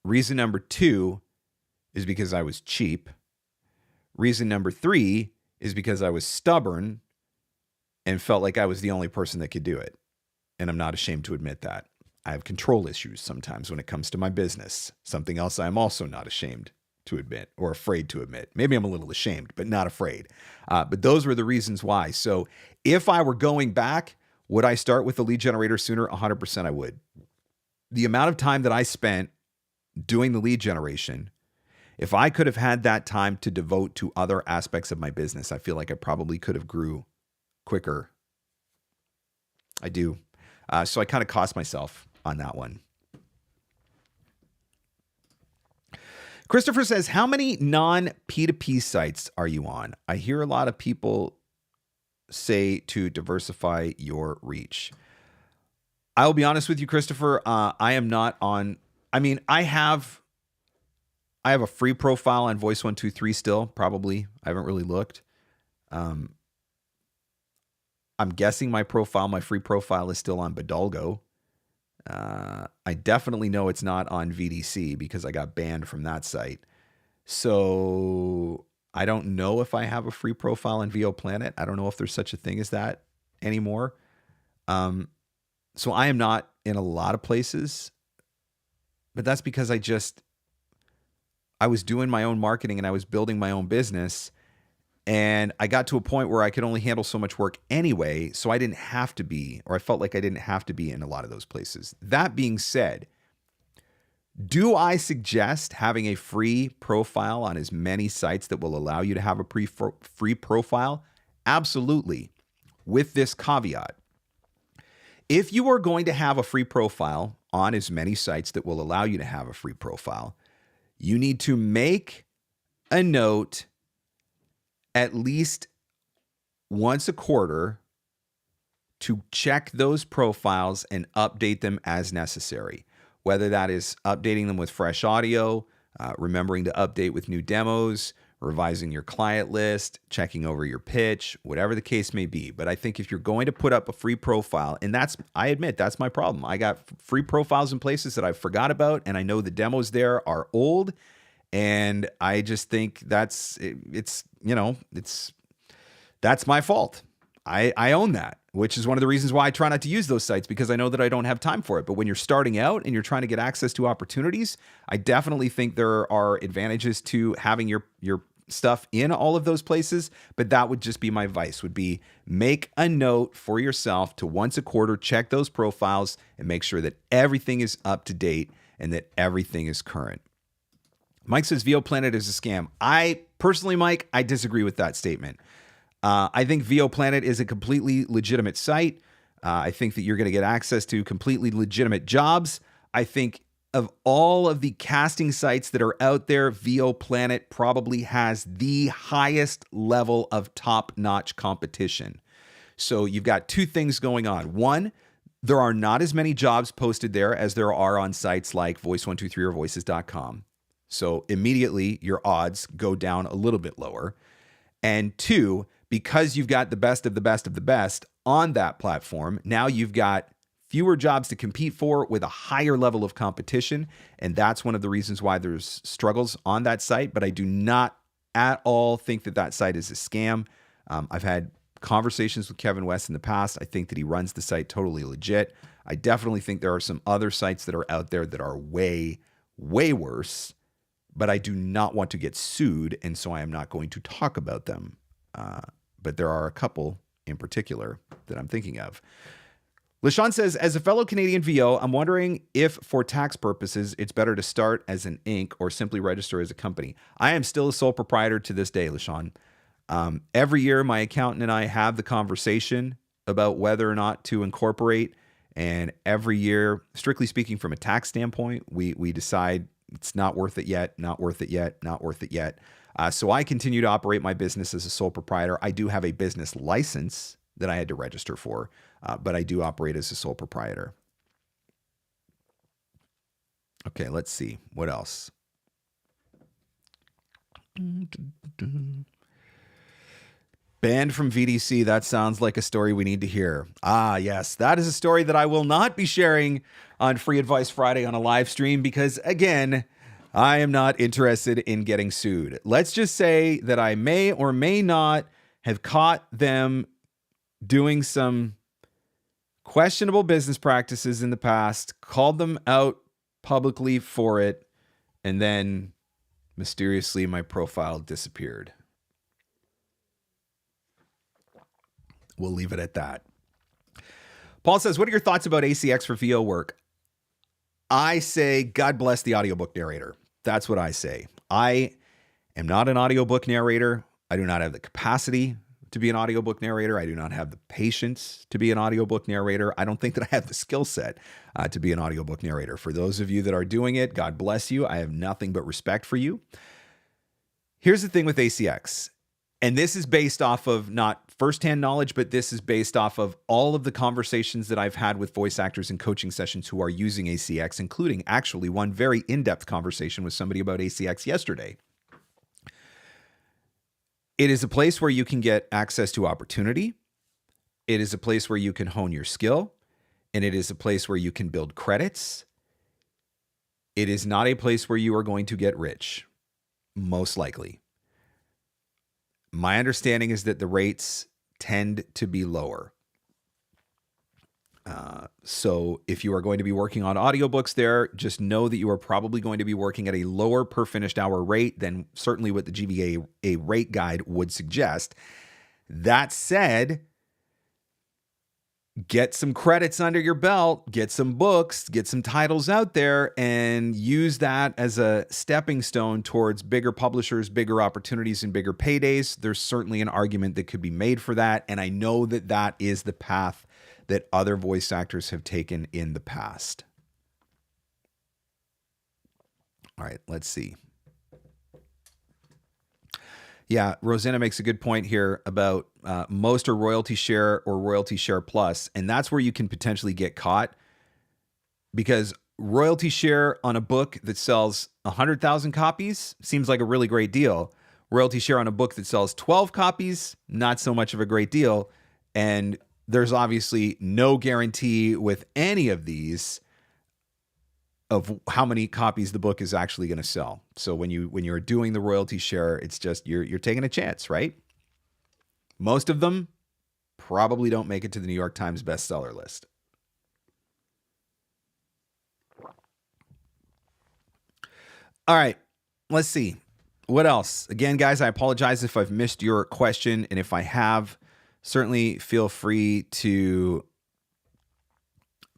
Reason number 2 is because I was cheap. Reason number 3 is because I was stubborn and felt like I was the only person that could do it. And I'm not ashamed to admit that. I have control issues sometimes when it comes to my business. Something else I'm also not ashamed to admit or afraid to admit. Maybe I'm a little ashamed, but not afraid. But those were the reasons why. So if I were going back, would I start with the lead generator sooner? 100% I would. The amount of time that I spent doing the lead generation, if I could have had that time to devote to other aspects of my business, I feel like I probably could have grew quicker. I do. So I kind of cost myself on that one. Christopher says, how many non-P2P sites are you on? I hear a lot of people say to diversify your reach. I'll be honest with you, Christopher. I am not on. I mean, I have a free profile on Voice123 still. Probably, I haven't really looked. I'm guessing my free profile is still on Bidalgo. I definitely know it's not on VDC because I got banned from that site. So I don't know if I have a free profile on VOPlanet. I don't know if there's such a thing as that anymore. So I am not in a lot of places, but that's because I was doing my own marketing and I was building my own business, and I got to a point where I could only handle so much work anyway. So I didn't have to be, or I felt like I didn't have to be in a lot of those places. That being said, do I suggest having a free profile on as many sites that will allow you to have a free profile? Absolutely. With this caveat. If you are going to have a free profile on as many sites that will allow you to have a free profile, you need to make a note at least once a quarter to check those profiles and update them as necessary. Whether that is updating them with fresh audio, remembering to update with new demos, revising your client list, checking over your pitch, whatever the case may be. But I think if you're going to put up a free profile, and I admit that's my problem. I got free profiles in places that I forgot about, and I know the demos there are old, and I just think that's my fault. I own that, which is one of the reasons why I try not to use those sites, because I know that I don't have time for it. But when you're starting out and you're trying to get access to opportunities, I definitely think there are advantages to having your stuff in all of those places. But that would just be my advice, would be make a note for yourself to once a quarter check those profiles and make sure that everything is up to date and that everything is current. Mike says VOPlanet is a scam. Mike, I disagree with that statement. I think VOPlanet is a completely legitimate site. I think that you're going to get access to completely legitimate jobs. I think of all of the casting sites that are out there, VOPlanet probably has the highest level of top-notch competition. So you've got two things going on. One, there are not as many jobs posted there as there are on sites like Voice123 or Voices.com. So immediately your odds go down a little bit lower. And two, because you've got the best of the best of the best on that platform, now you've got fewer jobs to compete for with a higher level of competition. And that's one of the reasons why there's struggles on that site. But I do not at all think that that site is a scam. I've had conversations with Kevin West in the past. I think that he runs the site totally legit. I definitely think there are some other sites that are out there that are way, way worse. But I do not want to get sued, and so I am not going to talk about them. But there are a couple in particular that I'm thinking of. LaShawn says, as a fellow Canadian VO, I'm wondering if for tax purposes, it's better to start as an Inc. or simply register as a company. I am still a sole proprietor to this day, LaShawn. Every year, my accountant and I have the conversation about whether or not to incorporate. And every year, strictly speaking, from a tax standpoint, we decide it's not worth it yet, not worth it yet, not worth it yet. So I continue to operate my business as a sole proprietor. I do have a business license that I had to register for, but I do operate as a sole proprietor. Okay, let's see. What else? Banned from VDC. That sounds like a story we need to hear. Ah, yes. That is a story that I will not be sharing on Free Advice Friday on a live stream because, again, I am not interested in getting sued. Let's just say that I may or may not have caught them doing some questionable business practices in the past, called them out publicly for it, and then mysteriously my profile disappeared. We'll leave it at that. Paul says, what are your thoughts about ACX for VO work? I say, God bless the audiobook narrator. That's what I say. I am not an audiobook narrator. I do not have the capacity to be an audiobook narrator. I do not have the patience to be an audiobook narrator. I don't think that I have the skill set to be an audiobook narrator. For those of you that are doing it, God bless you. I have nothing but respect for you. Here's the thing with ACX, and this is based off of not firsthand knowledge, but this is based off of all of the conversations that I've had with voice actors in coaching sessions who are using ACX, including actually one very in-depth conversation with somebody about ACX yesterday. It is a place where you can get access to opportunity. It is a place where you can hone your skill, and it is a place where you can build credits. It is not a place where you are going to get rich, most likely. My understanding is that the rates tend to be lower. So if you are going to be working on audiobooks there, just know that you are probably going to be working at a lower per finished hour rate than certainly what the GVA rate guide would suggest. That said, get some credits under your belt, get some books, get some titles out there, and use that as a stepping stone towards bigger publishers, bigger opportunities, and bigger paydays. There's certainly an argument that could be made for that, and I know that that is the path that other voice actors have taken in the past. All right, let's see. Yeah, Rosanna makes a good point here about most are royalty share or royalty share plus, and that's where you can potentially get caught, because royalty share on a book that sells 100,000 copies seems like a really great deal. Royalty share on a book that sells 12 copies, not so much of a great deal. And there's obviously no guarantee with any of these of how many copies the book is actually going to sell. So when you're doing the royalty share, it's just you're taking a chance, right? Most of them probably don't make it to the New York Times bestseller list. All right, let's see. What else? Again, guys, I apologize if I've missed your question, and if I have, certainly feel free to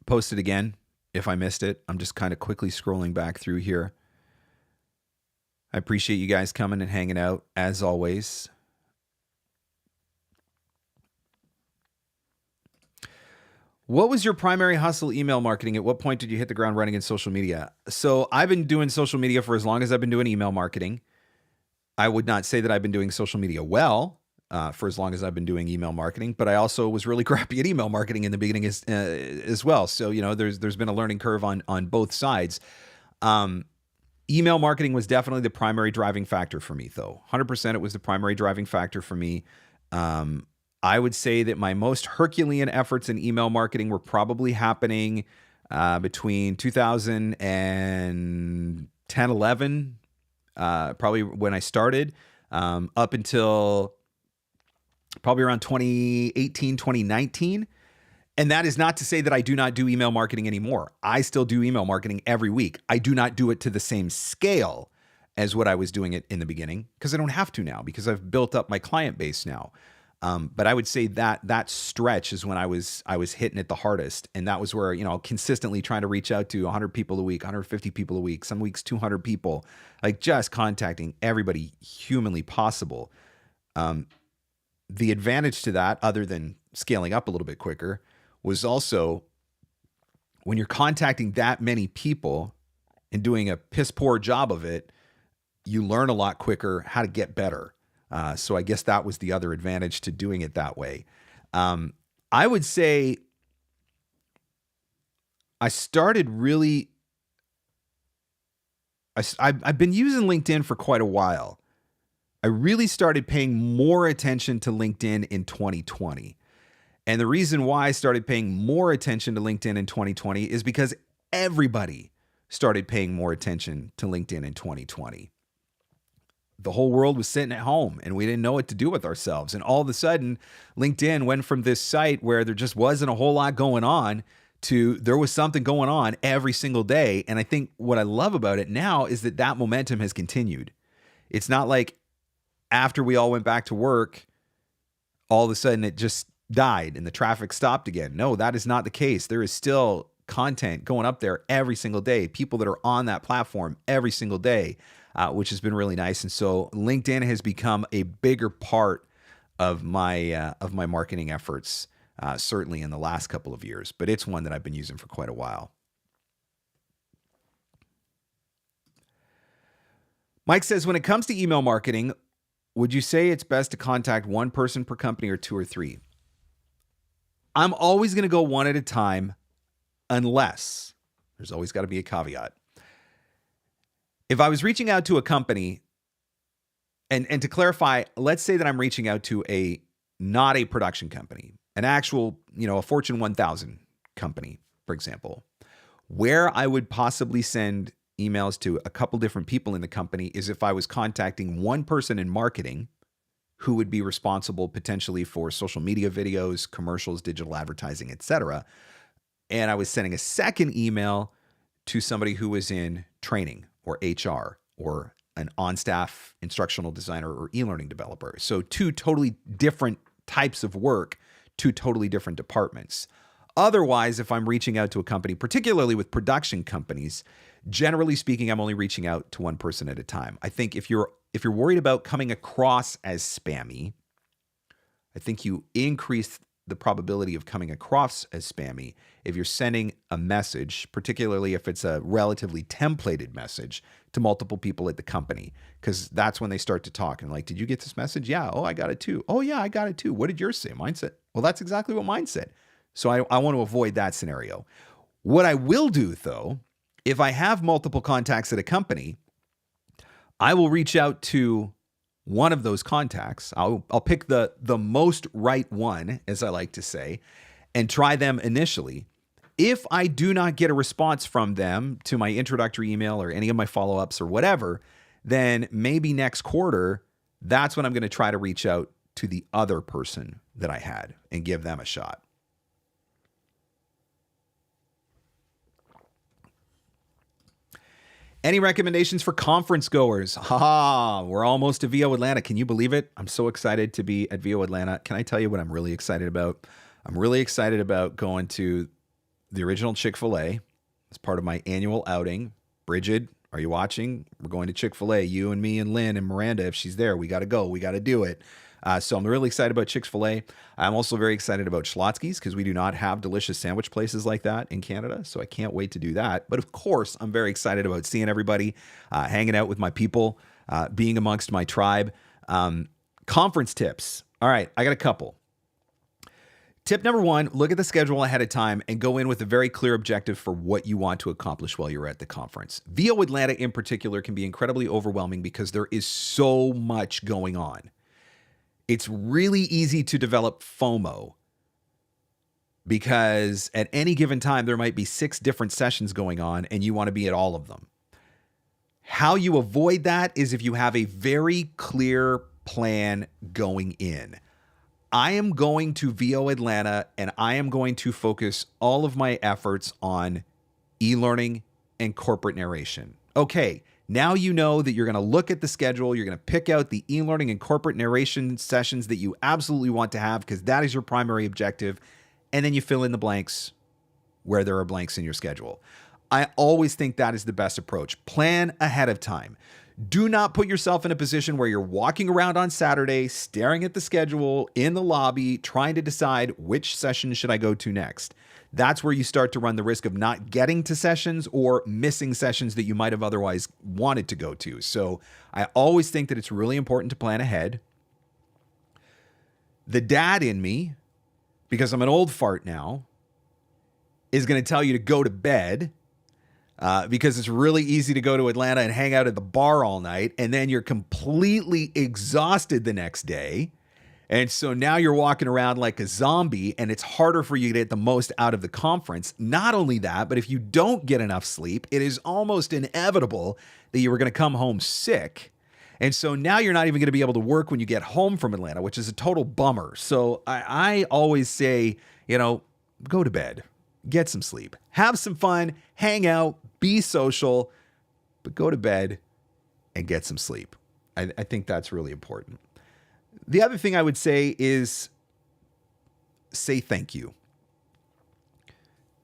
post it again if I missed it. I'm just kind of quickly scrolling back through here. I appreciate you guys coming and hanging out, as always. What was your primary hustle email marketing? At what point did you hit the ground running in social media? So I've been doing social media for as long as I've been doing email marketing. I would not say that I've been doing social media well for as long as I've been doing email marketing, but I also was really crappy at email marketing in the beginning as well. So, you know, there's been a learning curve on both sides. Email marketing was definitely the primary driving factor for me, though. 100% it was the primary driving factor for me. I would say that my most Herculean efforts in email marketing were probably happening between 2010, 11, probably when I started, up until probably around 2018, 2019. And that is not to say that I do not do email marketing anymore. I still do email marketing every week. I do not do it to the same scale as what I was doing it in the beginning, because I don't have to now, because I've built up my client base now. But I would say that stretch is when I was hitting it the hardest. And that was where, you know, consistently trying to reach out to 100 people a week, 150 people a week, some weeks 200 people, like just contacting everybody humanly possible. The advantage to that, other than scaling up a little bit quicker, was also when you're contacting that many people and doing a piss poor job of it, you learn a lot quicker how to get better. So I guess that was the other advantage to doing it that way. I would say I started really, I've been using LinkedIn for quite a while. I really started paying more attention to LinkedIn in 2020. And the reason why I started paying more attention to LinkedIn in 2020 is because everybody started paying more attention to LinkedIn in 2020. The whole world was sitting at home and we didn't know what to do with ourselves. And all of a sudden, LinkedIn went from this site where there just wasn't a whole lot going on to there was something going on every single day. And I think what I love about it now is that that momentum has continued. It's not like after we all went back to work, all of a sudden it just died and the traffic stopped again. No, that is not the case. There is still content going up there every single day, people that are on that platform every single day, which has been really nice. And so LinkedIn has become a bigger part of my marketing efforts, certainly in the last couple of years, but it's one that I've been using for quite a while. Mike says, when it comes to email marketing, would you say it's best to contact one person per company or two or three? I'm always going to go one at a time, unless there's always got to be a caveat. If I was reaching out to a company, and to clarify, let's say that I'm reaching out to not a production company, an actual, a Fortune 1000 company, for example, where I would possibly send emails to a couple different people in the company is if I was contacting one person in marketing who would be responsible potentially for social media videos, commercials, digital advertising, etc. And I was sending a second email to somebody who was in training or HR or an on-staff instructional designer or e-learning developer. So two totally different types of work, two totally different departments. Otherwise, if I'm reaching out to a company, particularly with production companies, generally speaking, I'm only reaching out to one person at a time. I think if you're worried about coming across as spammy, I think you increase the probability of coming across as spammy if you're sending a message, particularly if it's a relatively templated message, to multiple people at the company, because that's when they start to talk and like, did you get this message? Yeah. Oh, I got it too. Oh yeah, I got it too. What did yours say? Mine said, well, that's exactly what mine said. So I want to avoid that scenario. What I will do though, if I have multiple contacts at a company, I will reach out to one of those contacts. I'll pick the most right one, as I like to say, and try them initially. If I do not get a response from them to my introductory email or any of my follow-ups or whatever, then maybe next quarter, that's when I'm going to try to reach out to the other person that I had and give them a shot. Any recommendations for conference goers? We're almost to VO Atlanta. Can you believe it? I'm so excited to be at VO Atlanta. Can I tell you what I'm really excited about? I'm really excited about going to the original Chick-fil-A as part of my annual outing. Bridget, are you watching? We're going to Chick-fil-A. You and me and Lynn and Miranda, if she's there, we got to go. We got to do it. So I'm really excited about Chick-fil-A. I'm also very excited about Schlotzsky's because we do not have delicious sandwich places like that in Canada. So I can't wait to do that. But of course, I'm very excited about seeing everybody, hanging out with my people, being amongst my tribe. Conference tips. All right, I got a couple. Tip number one, look at the schedule ahead of time and go in with a very clear objective for what you want to accomplish while you're at the conference. VO Atlanta in particular can be incredibly overwhelming because there is so much going on. It's really easy to develop FOMO because at any given time, there might be 6 different sessions going on and you want to be at all of them. How you avoid that is if you have a very clear plan going in. I am going to VO Atlanta and I am going to focus all of my efforts on e-learning and corporate narration. Okay. Now you know that you're going to look at the schedule, you're going to pick out the e-learning and corporate narration sessions that you absolutely want to have because that is your primary objective, and then you fill in the blanks where there are blanks in your schedule. I always think that is the best approach. Plan ahead of time. Do not put yourself in a position where you're walking around on Saturday, staring at the schedule in the lobby, trying to decide which session should I go to next. That's where you start to run the risk of not getting to sessions or missing sessions that you might have otherwise wanted to go to. So I always think that it's really important to plan ahead. The dad in me, because I'm an old fart now, is going to tell you to go to bed because it's really easy to go to Atlanta and hang out at the bar all night, and then you're completely exhausted the next day. And so now you're walking around like a zombie and it's harder for you to get the most out of the conference. Not only that, but if you don't get enough sleep, it is almost inevitable that you were going to come home sick. And so now you're not even going to be able to work when you get home from Atlanta, which is a total bummer. So I always say, go to bed, get some sleep, have some fun, hang out, be social, but go to bed and get some sleep. I think that's really important. The other thing I would say is say thank you.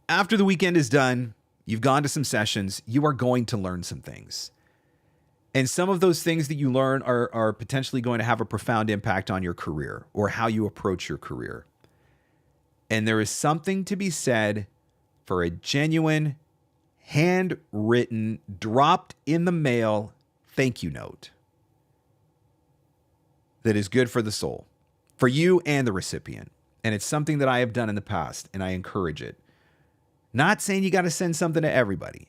After the weekend is done, you've gone to some sessions, you are going to learn some things. And some of those things that you learn are potentially going to have a profound impact on your career or how you approach your career. And there is something to be said for a genuine, handwritten, dropped in the mail thank you note that is good for the soul, for you and the recipient. And it's something that I have done in the past, and I encourage it. Not saying you got to send something to everybody,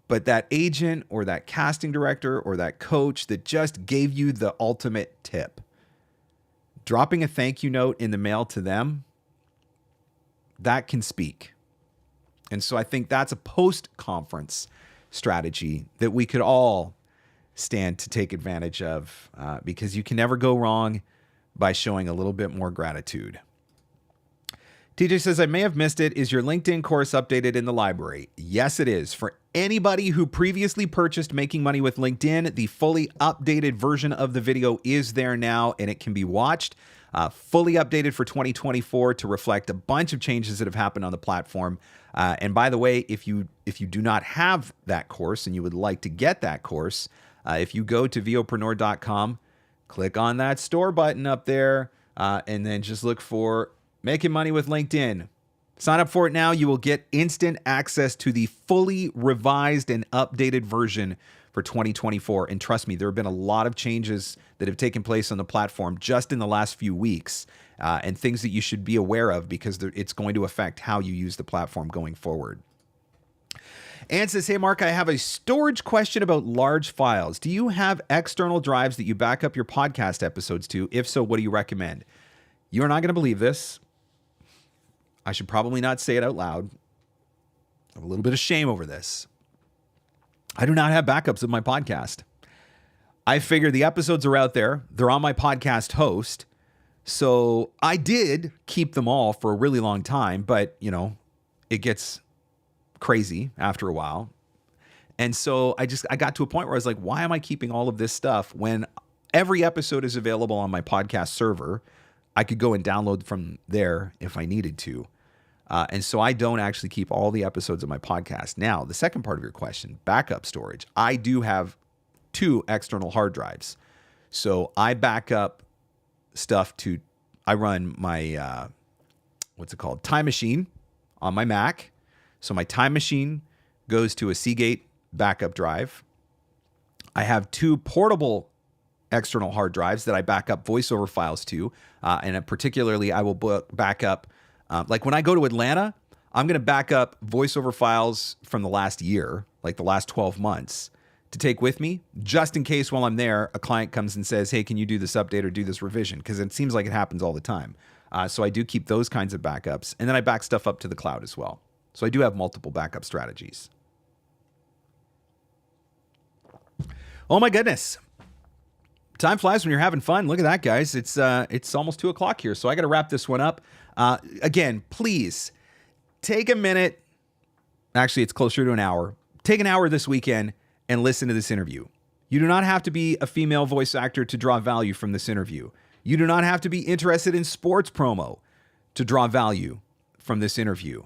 but that agent or that casting director or that coach that just gave you the ultimate tip, dropping a thank you note in the mail to them, that can speak. And so I think that's a post-conference strategy that we could all stand to take advantage of, because you can never go wrong by showing a little bit more gratitude. TJ says, I may have missed it. Is your LinkedIn course updated in the library? Yes, it is. For anybody who previously purchased Making Money with LinkedIn, the fully updated version of the video is there now, and it can be watched. Fully updated for 2024 to reflect a bunch of changes that have happened on the platform. And by the way, if you do not have that course and you would like to get that course, if you go to VOpreneur.com, click on that store button up there, and then just look for Making Money with LinkedIn. Sign up for it now. You will get instant access to the fully revised and updated version for 2024. And trust me, there have been a lot of changes that have taken place on the platform just in the last few weeks, and things that you should be aware of because it's going to affect how you use the platform going forward. Ann says, hey, Mark, I have a storage question about large files. Do you have external drives that you back up your podcast episodes to? If so, what do you recommend? You're not going to believe this. I should probably not say it out loud. I have a little bit of shame over this. I do not have backups of my podcast. I figure the episodes are out there. They're on my podcast host. So I did keep them all for a really long time, but, it gets crazy after a while. And so I got to a point where I was like, why am I keeping all of this stuff when every episode is available on my podcast server? I could go and download from there if I needed to. And so I don't actually keep all the episodes of my podcast. Now, the second part of your question, backup storage. I do have 2 external hard drives. So I back up stuff I run my, Time Machine on my Mac. So my Time Machine goes to a Seagate backup drive. I have 2 portable external hard drives that I back up voiceover files to. And particularly, I will back up, like when I go to Atlanta, I'm going to back up voiceover files from the last year, like the last 12 months, to take with me, just in case while I'm there, a client comes and says, hey, can you do this update or do this revision? Because it seems like it happens all the time. So I do keep those kinds of backups. And then I back stuff up to the cloud as well. So I do have multiple backup strategies. Oh my goodness. Time flies when you're having fun. Look at that, guys. It's almost 2:00 here, so I got to wrap this one up. Again, please take a minute. Actually, it's closer to an hour. Take an hour this weekend and listen to this interview. You do not have to be a female voice actor to draw value from this interview. You do not have to be interested in sports promo to draw value from this interview.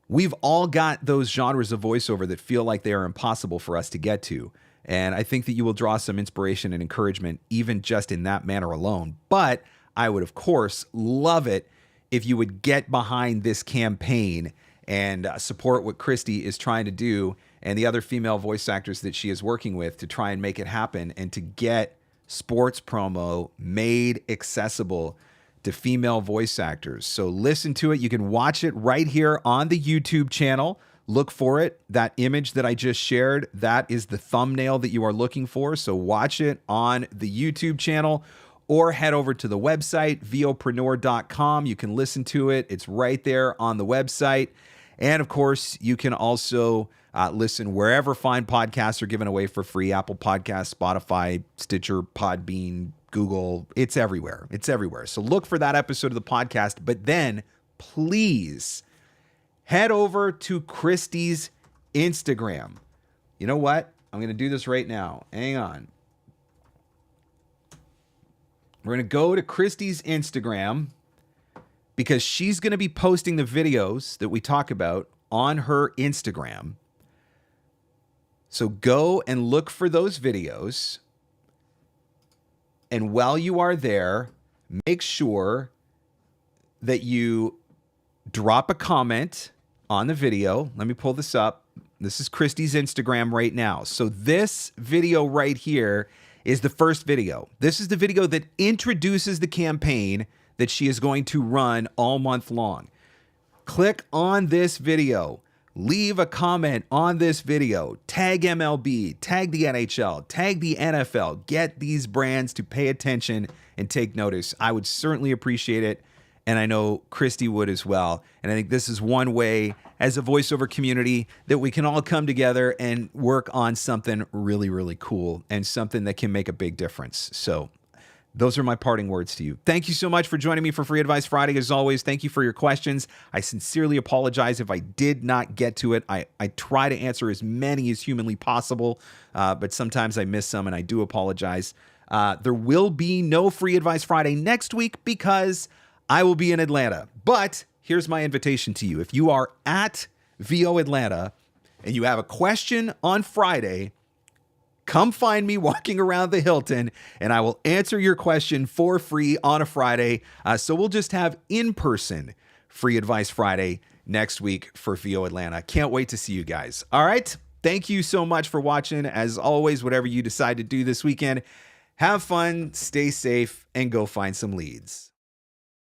We've all got those genres of voiceover that feel like they are impossible for us to get to. And I think that you will draw some inspiration and encouragement even just in that manner alone. But I would, of course, love it if you would get behind this campaign and support what Christy is trying to do and the other female voice actors that she is working with to try and make it happen and to get sports promo made accessible to female voice actors. So listen to it. You can watch it right here on the YouTube channel. Look for it. That image that I just shared, that is the thumbnail that you are looking for. So watch it on the YouTube channel or head over to the website, VOpreneur.com. You can listen to it. It's right there on the website. And of course, you can also listen wherever fine podcasts are given away for free. Apple Podcasts, Spotify, Stitcher, Podbean, Google. It's everywhere. It's everywhere. So look for that episode of the podcast. But then please head over to Christy's Instagram. You know what? I'm going to do this right now. Hang on. We're going to go to Christy's Instagram because she's going to be posting the videos that we talk about on her Instagram. So go and look for those videos. And while you are there, make sure that you drop a comment on the video. Let me pull this up. This is Christy's Instagram right now. So this video right here is the first video. This is the video that introduces the campaign that she is going to run all month long. Click on this video. Leave a comment on this video. Tag MLB, tag the NHL, tag the NFL. Get these brands to pay attention and take notice. I would certainly appreciate it, and I know Christy would as well. And I think this is one way as a voiceover community that we can all come together and work on something really, really cool and something that can make a big difference. So those are my parting words to you. Thank you so much for joining me for Free Advice Friday. As always, thank you for your questions. I sincerely apologize if I did not get to it. I try to answer as many as humanly possible, but sometimes I miss some, and I do apologize. There will be no Free Advice Friday next week because I will be in Atlanta. But here's my invitation to you. If you are at VO Atlanta and you have a question on Friday, come find me walking around the Hilton, and I will answer your question for free on a Friday. So we'll just have in-person Free Advice Friday next week for VO Atlanta. Can't wait to see you guys. All right. Thank you so much for watching. As always, whatever you decide to do this weekend, have fun, stay safe, and go find some leads.